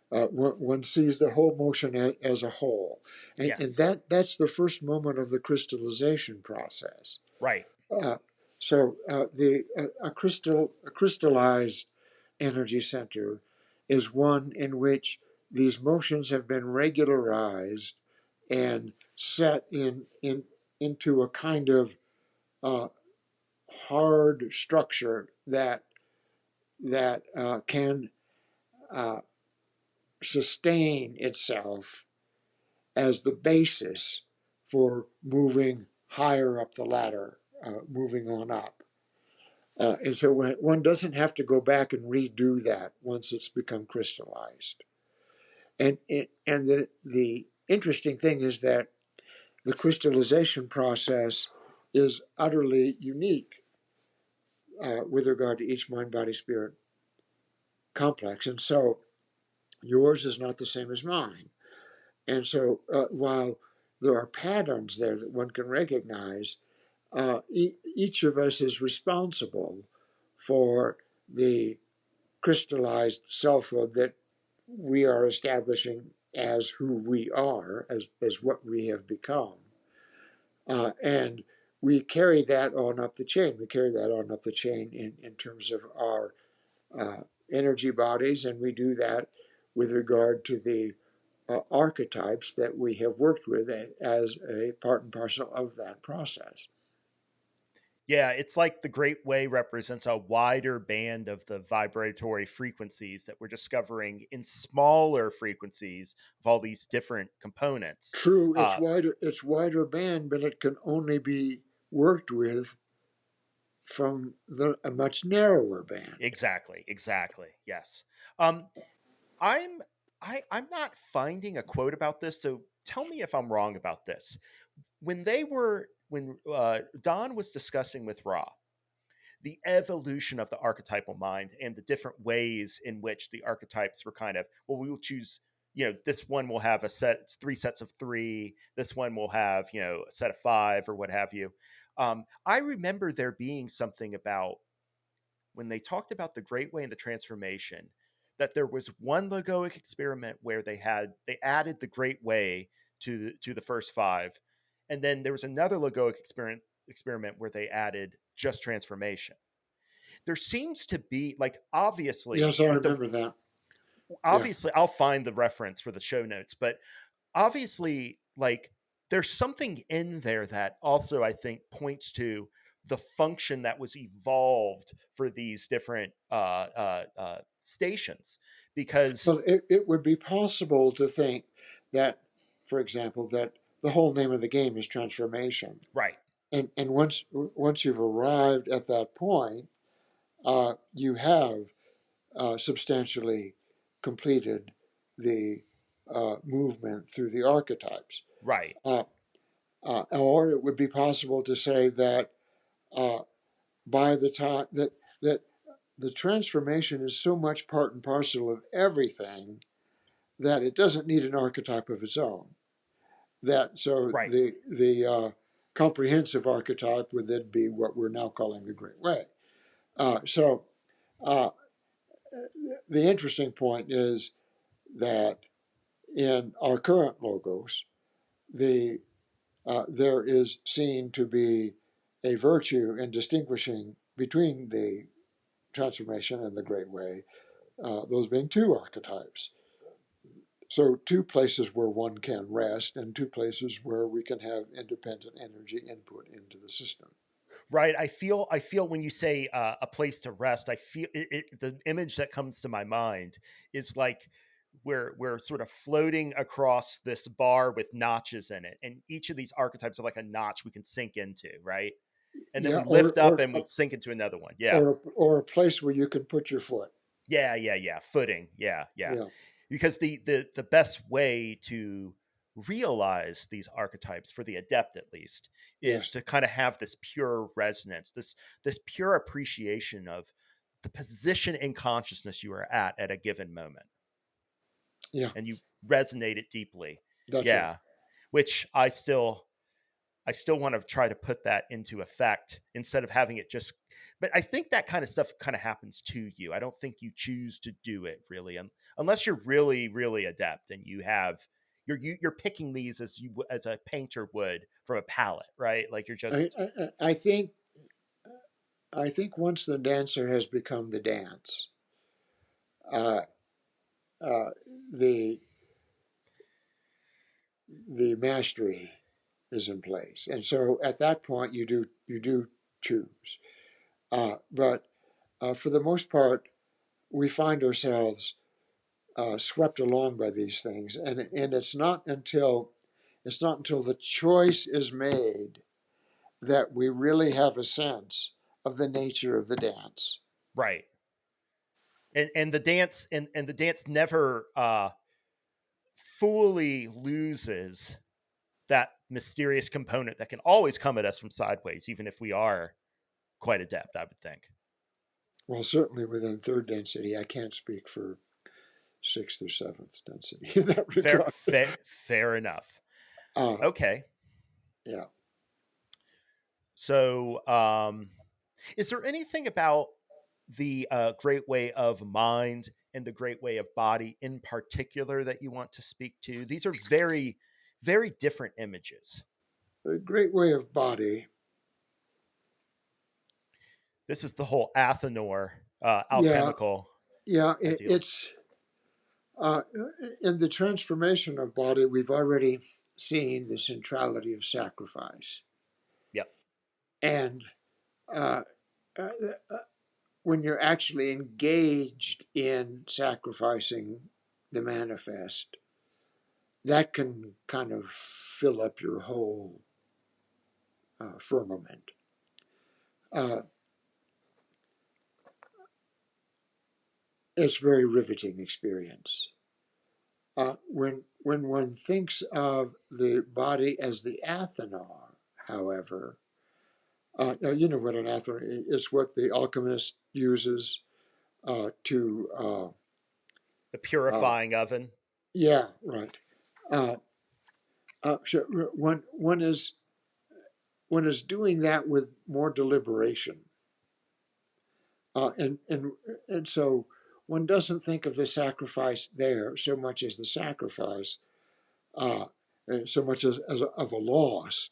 One sees the whole motion as a whole, and Yes. that's the first moment of the crystallization process. Right. Uh, so the a crystallized energy center is one in which these motions have been regularized and set in into a kind of uh, hard structure that can uh, sustain itself as the basis for moving higher up the ladder, moving on up. And so one doesn't have to go back and redo that once it's become crystallized. And the interesting thing is that the crystallization process is utterly unique with regard to each mind body spirit complex. And so yours is not the same as mine. And so while there are patterns there that one can recognize, each of us is responsible for the crystallized selfhood that we are establishing as who we are, as what we have become. And we carry that on up the chain. We carry that on up the chain in terms of our energy bodies, and we do that with regard to the archetypes that we have worked with as a part and parcel of that process. Yeah, it's like the Great Way represents a wider band of the vibratory frequencies that we're discovering in smaller frequencies of all these different components. True, it's Uh, wider. It's wider band, but it can only be worked with from a much narrower band. exactly, exactly. Yes. Um, I'm I'm not finding a quote about this, so tell me if I'm wrong about this. When Don was discussing with Ra the evolution of the archetypal mind and the different ways in which the archetypes were kind of, well, we will choose, this one will have a set, three sets of three, this one will have, a set of five or what have you. I remember there being something about when they talked about the Great Way and the transformation, that there was one logoic experiment where they added the Great Way to the first five, and then there was another logoic experiment where they added just transformation. There seems to be, like, obviously Yes, I with the remember that. Yeah. obviously I'll find the reference for the show notes, but obviously, like, there's something in there that also I think points to the function that was evolved for these different stations, because Well, it would be possible to think that, for example, that the whole name of the game is transformation. right, And once you've arrived at that point, you have substantially completed the movement through the archetypes. right, Uh, or it would be possible to say that uh, by the time that the transformation is so much part and parcel of everything that it doesn't need an archetype of its own. That so right. the comprehensive archetype would then be what we're now calling the Great Way. So uh, the interesting point is that in our current logos, there is seen to be a virtue in distinguishing between the transformation and the Great Way, those being two archetypes. So, two places where one can rest and two places where we can have independent energy input into the system. Right. I feel when you say a place to rest, I feel the image that comes to my mind is like we're sort of floating across this bar with notches in it, and each of these archetypes are like a notch we can sink into, right? And then Yeah, we lift up and we sink into another one. Yeah. or a place where you can put your foot. Yeah, yeah, yeah. Footing. Yeah, yeah. Yeah. Because the best way to realize these archetypes for the adept at least is Yes. to kind of have this pure resonance, this pure appreciation of the position in consciousness you are at a given moment, Yeah. and you resonate it deeply. That's right. Yeah. Which I still want to try to put that into effect instead of having it just. But I think that kind of stuff kind of happens to you. I don't think you choose to do it really, unless you're really, really adept and you're picking these as a painter would from a palette, right? Like you're I, just I, I think I think once the dancer has become the dance, uh, uh, the the mastery is in place, and so at that point you do choose. But for the most part, we find ourselves swept along by these things, and it's not until the choice is made that we really have a sense of the nature of the dance. Right. And the dance never fully loses that mysterious component that can always come at us from sideways, even if we are quite adept, I would think. Well, certainly within third density, I can't speak for sixth or seventh density in that Fair, regard. fair enough. Uh, Okay. yeah. So, is there anything about the great way of mind and the great way of body in particular that you want to speak to? These are very, very different images. A great way of body. This is the whole Athenor Yeah. alchemical Yeah. ideal. It's uh, in the transformation of body, we've already seen the centrality of sacrifice. Yep. And uh, uh, when you're actually engaged in sacrificing the manifest, that can kind of fill up your whole firmament. Uh, it's a very riveting experience. When one thinks of the body as the athanor, however, now you know what an athanor is. It's what the alchemist uses to. The Uh, purifying oven. yeah, right. Uh, so one is doing that with more deliberation, and so one doesn't think of the sacrifice there so much as the sacrifice, uh, so much as of a loss,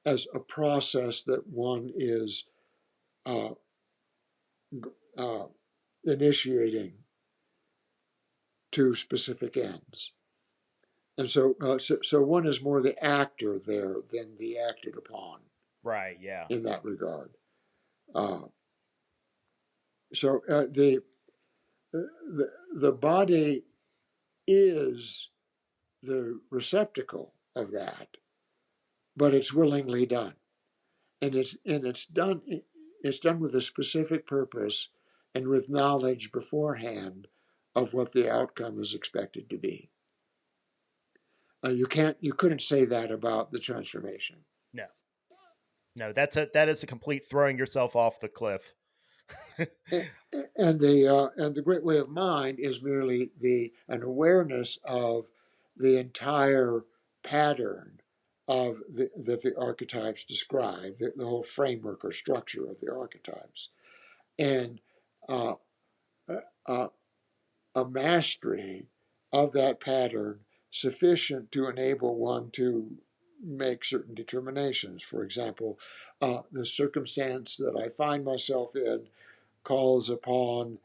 as a process that one is uh, uh, initiating to specific ends. And so one is more the actor there than the acted upon Right. Yeah. in that regard. Uh, so the body is the receptacle of that, but it's willingly done, and it's done with a specific purpose and with knowledge beforehand of what the outcome is expected to be. You couldn't say that about the transformation. No. No. That is a complete throwing yourself off the cliff. And the great way of mind is merely an awareness of the entire pattern that the archetypes describe, the whole framework or structure of the archetypes, and uh, uh, a mastery of that pattern sufficient to enable one to make certain determinations. For example, the circumstance that I find myself in calls upon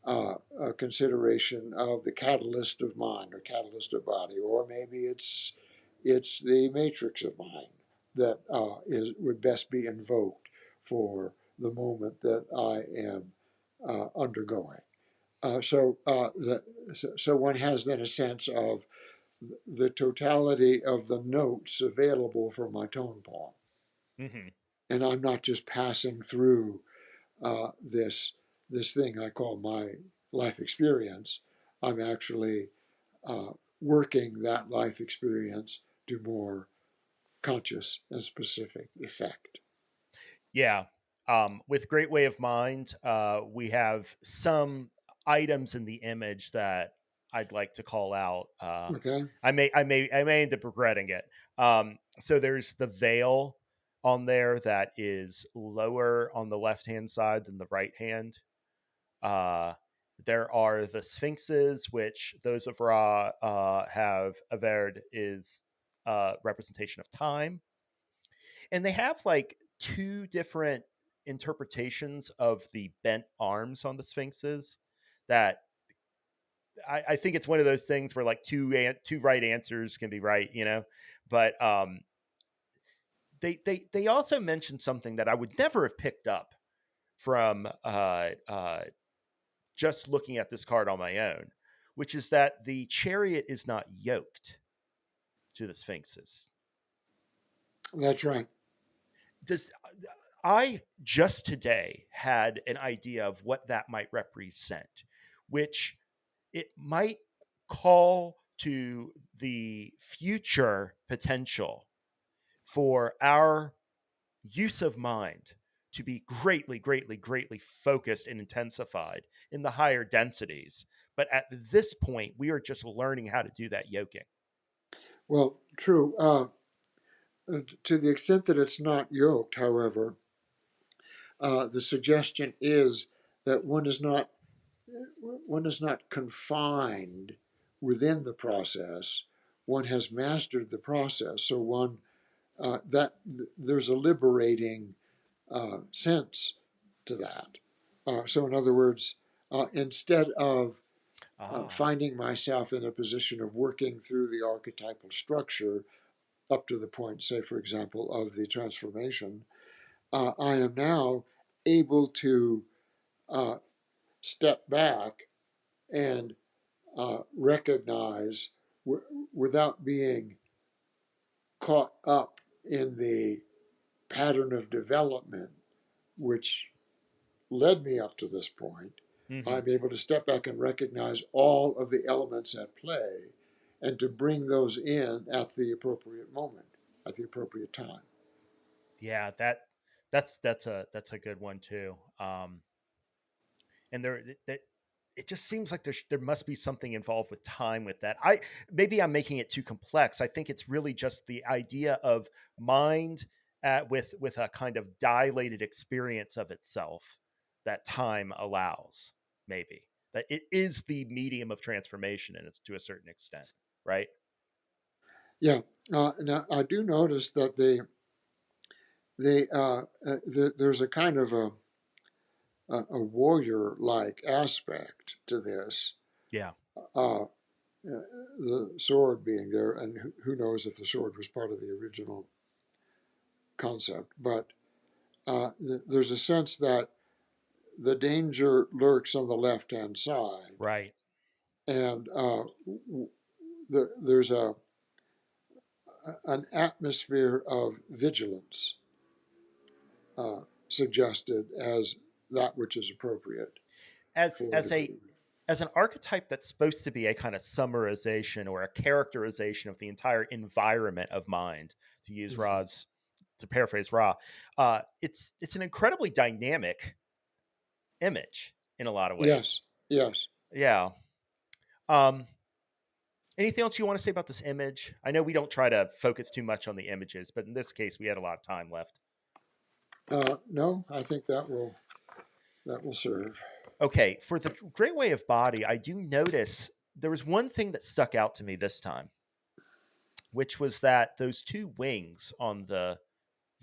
a consideration of the catalyst of mind or catalyst of body, or maybe it's the matrix of mind that would best be invoked for the moment that I am undergoing. So one has then a sense of the totality of the notes available for my tone poem, Hmm. and I'm not just passing through this thing I call my life experience. I'm actually working that life experience to more conscious and specific effect. Yeah. With Great Way of Mind, we have some items in the image that I'd like to call out. Okay. I may end up regretting it. So there's the veil on there that is lower on the left hand side than the right hand. Uh, there are the sphinxes, which those of Ra have averred is representation of time, and they have like two different interpretations of the bent arms on the sphinxes that I think it's one of those things where like two right answers can be right, but they also mentioned something that I would never have picked up from just looking at this card on my own, which is that the chariot is not yoked to the sphinxes. That's right. Does I just today had an idea of what that might represent, which it might call to the future potential for our use of mind to be greatly, greatly, greatly focused and intensified in the higher densities. But at this point, we are just learning how to do that yoking. Well, true. To the extent that it's not yoked, however, the suggestion is that one is not confined within the process. One has mastered the process, so one that there's a liberating sense to that. So, in other words, instead of Ah, finding myself in a position of working through the archetypal structure up to the point, say, for example, of the transformation, I am now able to uh, step back and recognize without being caught up in the pattern of development which led me up to this point. mm-hmm. I'm able to step back and recognize all of the elements at play and to bring those in at the appropriate moment, at the appropriate time. Yeah, that's a good one too. And that it just seems like there must be something involved with time with that. I maybe I'm making it too complex. I think it's really just the idea of mind with a kind of dilated experience of itself that time allows. Maybe that it is the medium of transformation, and it's to a certain extent, right? Yeah. Now I do notice that there's a kind of a warrior like aspect to this. Yeah. Uh, the sword being there, and who knows if the sword was part of the original concept, but there's a sense that the danger lurks on the left hand side, Right. and there's an atmosphere of vigilance uh, suggested as that which is appropriate As for as the. a as an archetype that's supposed to be a kind of summarization or a characterization of the entire environment of mind, to use Mhm. Ra's, to paraphrase Ra, it's an incredibly dynamic image in a lot of ways. Yes, yes. Yeah. Um, Anything else you want to say about this image? I know we don't try to focus too much on the images, but in this case, we had a lot of time left. No, I think that will serve. Okay, for the Great Way of Body, I do notice there was one thing that stuck out to me this time, which was that those two wings on the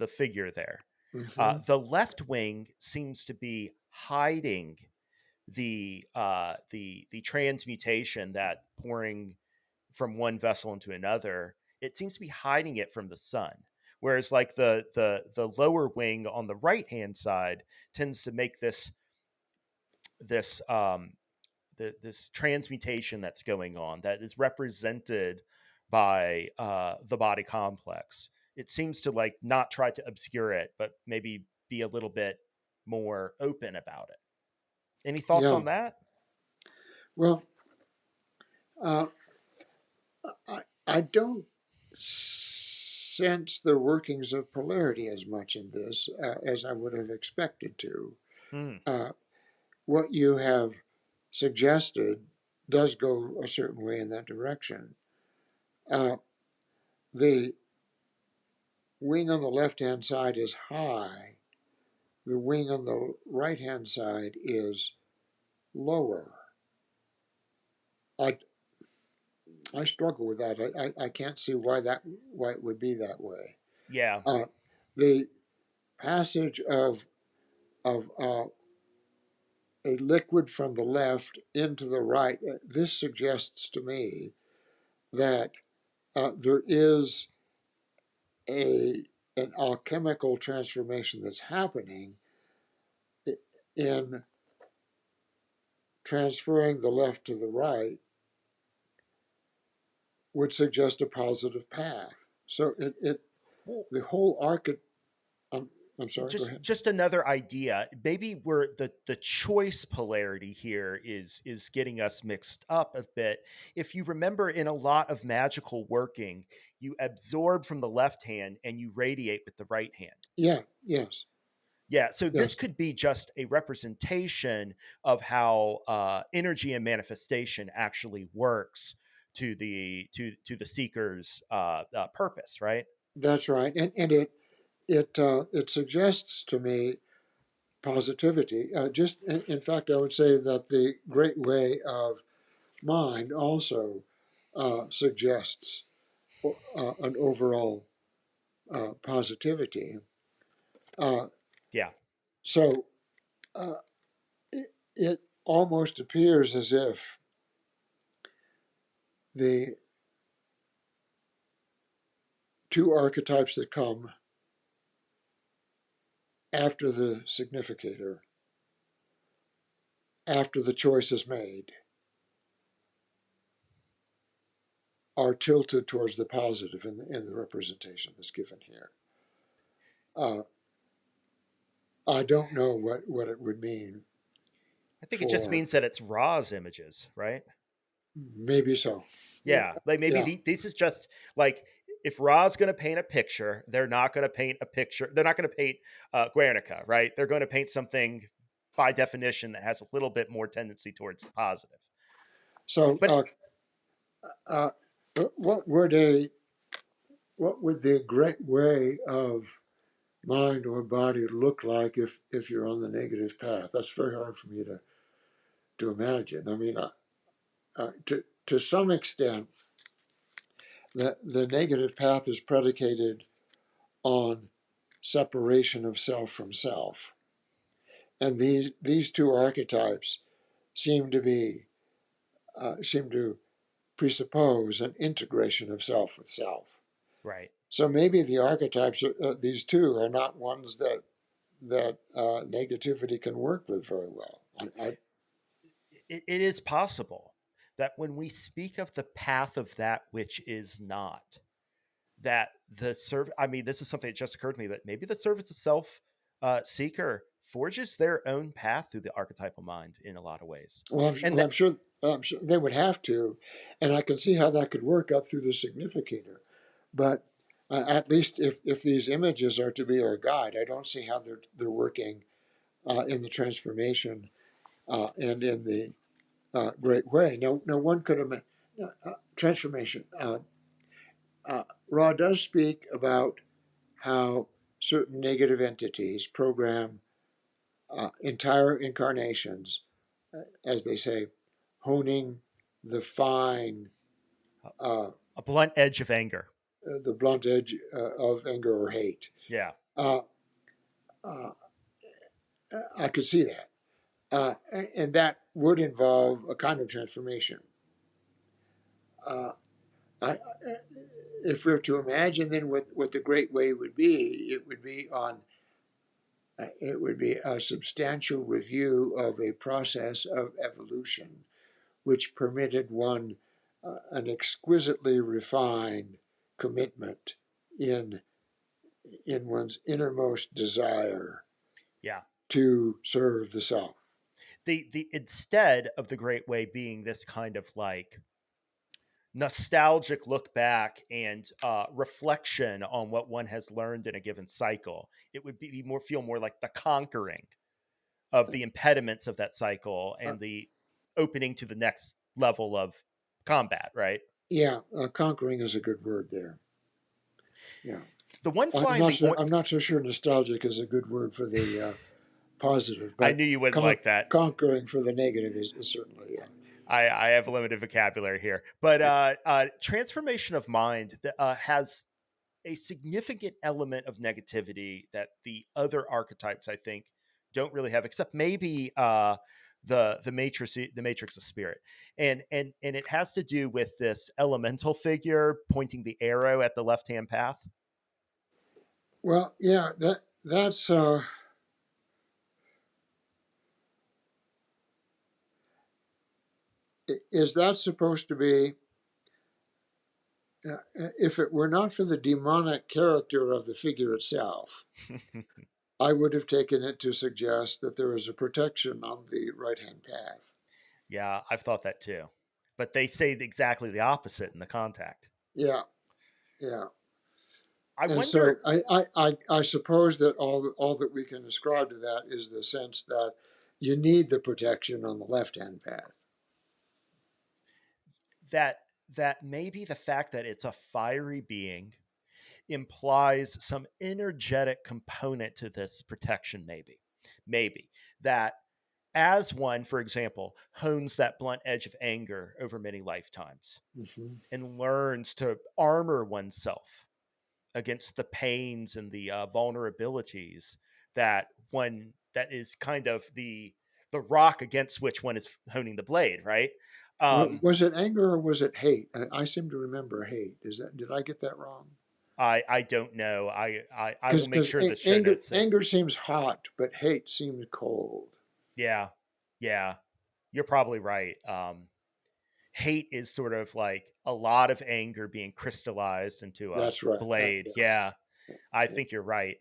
figure there, Hmm. the left wing seems to be hiding the transmutation that pouring from one vessel into another. It seems to be hiding it from the sun. Whereas, like the lower wing on the right hand side tends to make this this transmutation that's going on that is represented by the body complex. It seems to like not try to obscure it, but maybe be a little bit more open about it. Any thoughts Yeah. on that? Well, uh, I don't sense the workings of polarity as much in this as I would have expected to. Hmm. Uh, what you have suggested does go a certain way in that direction. Uh, the wing on the left hand side is high, the wing on the right hand side is lower. I, I struggle with that. I can't see why it would be that way. Yeah. Uh, the passage of a liquid from the left into the right. This suggests to me that there is a an alchemical transformation that's happening in transferring the left to the right would suggest a positive path. So Well, the whole I'm, I'm sorry, go just ahead. just another idea. Maybe where the choice polarity here is getting us mixed up a bit. If you remember, in a lot of magical working, you absorb from the left hand and you radiate with the right hand. Yeah, yes, Yeah, so this yes. could be just a representation of how energy and manifestation actually works to the seeker's purpose, right? That's right. And it suggests to me positivity. Just in fact, I would say that the great way of mind also suggests an overall positivity. Uh, Yeah, so uh, it almost appears as if the two archetypes that come after the significator, after the choice is made, are tilted towards the positive in the representation that's given here. Uh, I don't know what it would mean I think it just for means that it's Ra's images, right? maybe so. Yeah, Yeah, like maybe yeah. this is just like if Ra's going to paint a picture, they're not going to paint a picture. They're not going to paint Guernica, right? They're going to paint something by definition that has a little bit more tendency towards the positive. So, But uh, what would the great way of mind or body look like if you're on the negative path? That's very hard for me to imagine. I mean, to some extent, the negative path is predicated on separation of self from self, and these two archetypes seem to be seem to presuppose an integration of self with self. right, So maybe the archetypes, these two, are not ones that negativity can work with very well. it is possible that when we speak of the path of that which is not, that the serv I mean, this is something that just occurred to me, that maybe the service itself seeker forges their own path through the archetypal mind in a lot of ways. And that, I'm sure they would have to, and I can see how that could work up through the significator. But at least if these images are to be our guide, I don't see how they're working in the transformation and in the great way. No one could have transformation. Ra does speak about how certain negative entities program entire incarnations, as they say, honing the fine, uh, a blunt edge of anger. the blunt edge of anger or hate. Yeah. Uh, uh, I could see that. And that would involve a kind of transformation. Uh, I, if we're to imagine then what the great way would be, it would be a substantial review of a process of evolution which permitted one an exquisitely refined commitment in one's innermost desire Yeah. to serve the self. The instead of the great way being this kind of like nostalgic look back and reflection on what one has learned in a given cycle, it would be more feel more like the conquering of the impediments of that cycle Uh, and the opening to the next level of combat, right? yeah, conquering is a good word there. Yeah, The one I'm flying not the so I'm not so sure nostalgic is a good word for the positive, I but knew you wouldn't like that. conquering for the negative is certainly I have limited vocabulary here, but transformation of mind has a significant element of negativity that the other archetypes, I think, don't really have, except maybe the matrix of spirit, and it has to do with this elemental figure pointing the arrow at the left hand path. Well, yeah, that's is that supposed to be? If it were not for the demonic character of the figure itself, I would have taken it to suggest that there is a protection on the right hand path. Yeah, I've thought that too. But they say exactly the opposite in the contact. Yeah, yeah. I And so wonder I suppose that all that we can ascribe to that is the sense that you need the protection on the left hand path. that maybe the fact that it's a fiery being implies some energetic component to this protection, maybe that as one, for example, hones that blunt edge of anger over many lifetimes Mm-hmm. and learns to armor oneself against the pains and the vulnerabilities that one that is kind of the rock against which one is honing the blade, right? Was it anger or was it hate? I seem to remember hate. Is that did I get that wrong? I don't know. I will make Because sure the show anger notes says, anger seems hot, but hate seems cold. yeah, yeah, you're probably right. Hate is sort of like a lot of anger being crystallized into a That's right. blade. Yeah, Yeah, I yeah. think you're right.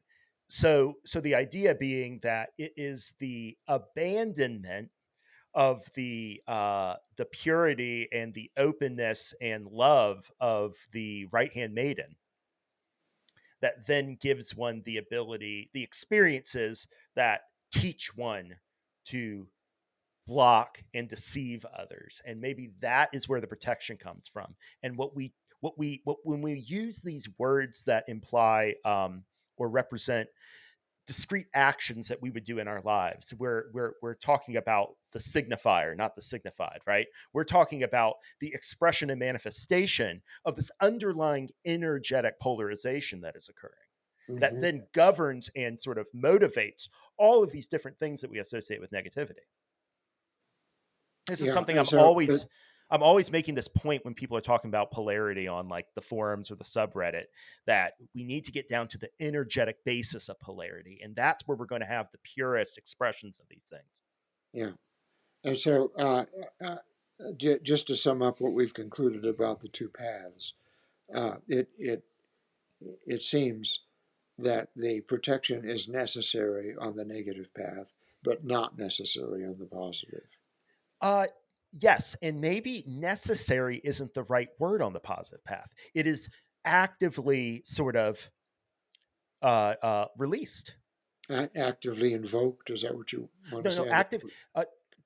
So the idea being that it is the abandonment of the purity and the openness and love of the right hand maiden that then gives one the ability, the experiences that teach one to block and deceive others. And maybe that is where the protection comes from. And when we use these words that imply or represent discrete actions that we would do in our lives. We're talking about the signifier, not the signified, right? We're talking about the expression and manifestation of this underlying energetic polarization that is occurring, that Mm-hmm. then governs and sort of motivates all of these different things that we associate with negativity. This is Yeah, something and so I'm always making this point when people are talking about polarity on like the forums or the subreddit, that we need to get down to the energetic basis of polarity, and that's where we're going to have the purest expressions of these things. yeah, and so just to sum up what we've concluded about the two paths, it seems that the protection is necessary on the negative path, but not necessary on the positive. Uh yes, and maybe necessary isn't the right word on the positive path. It is actively sort of released. Actively invoked, is that what you want to No, say? active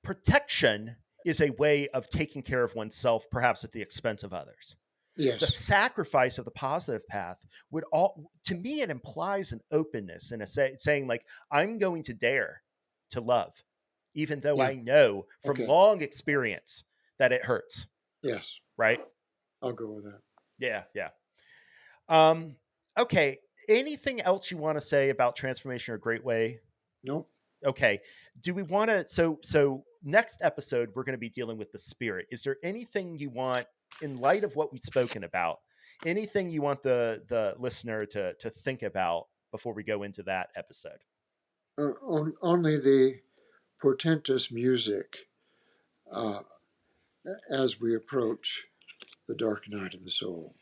protection is a way of taking care of oneself, perhaps at the expense of others. The Yes. sacrifice of the positive path would all, to me, it implies an openness and saying like, I'm going to dare to love, even though Yeah. I know from Okay. long experience that it hurts. Yes. Right? I'll go with that. Yeah. Yeah. Um, okay. Anything else you want to say about transformation or great way? Nope. Okay. Do we want to, so next episode we're going to be dealing with the spirit. Is there anything you want, in light of what we've spoken about, anything you want the listener to think about before we go into that episode? Only the portentous music uh, as we approach the dark night of the soul.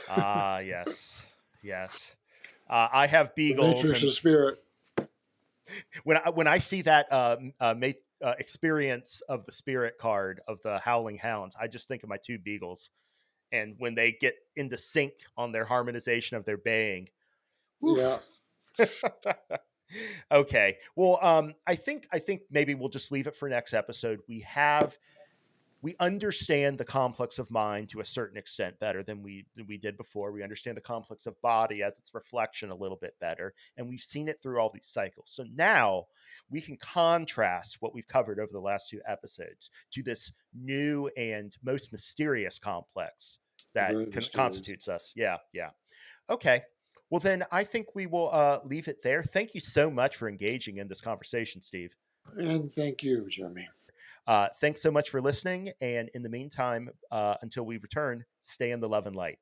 Ah, yes. Yes. I have The beagles, matrix and of spirit. when I see that experience of the spirit card of the howling hounds, I just think of my two beagles, and when they get into sync on their harmonization of their baying. Yeah. Woof. Okay. Well, I think maybe we'll just leave it for next episode. We understand the complex of mind to a certain extent better than we did before. We understand the complex of body as its reflection a little bit better, and we've seen it through all these cycles. So now we can contrast what we've covered over the last two episodes to this new and most mysterious complex that Very mysterious. constitutes us. Yeah, yeah. Okay. Well, then I think we will leave it there. Thank you so much for engaging in this conversation, Steve. And thank you, Jeremy. Thanks so much for listening. And in the meantime, until we return, stay in the love and light.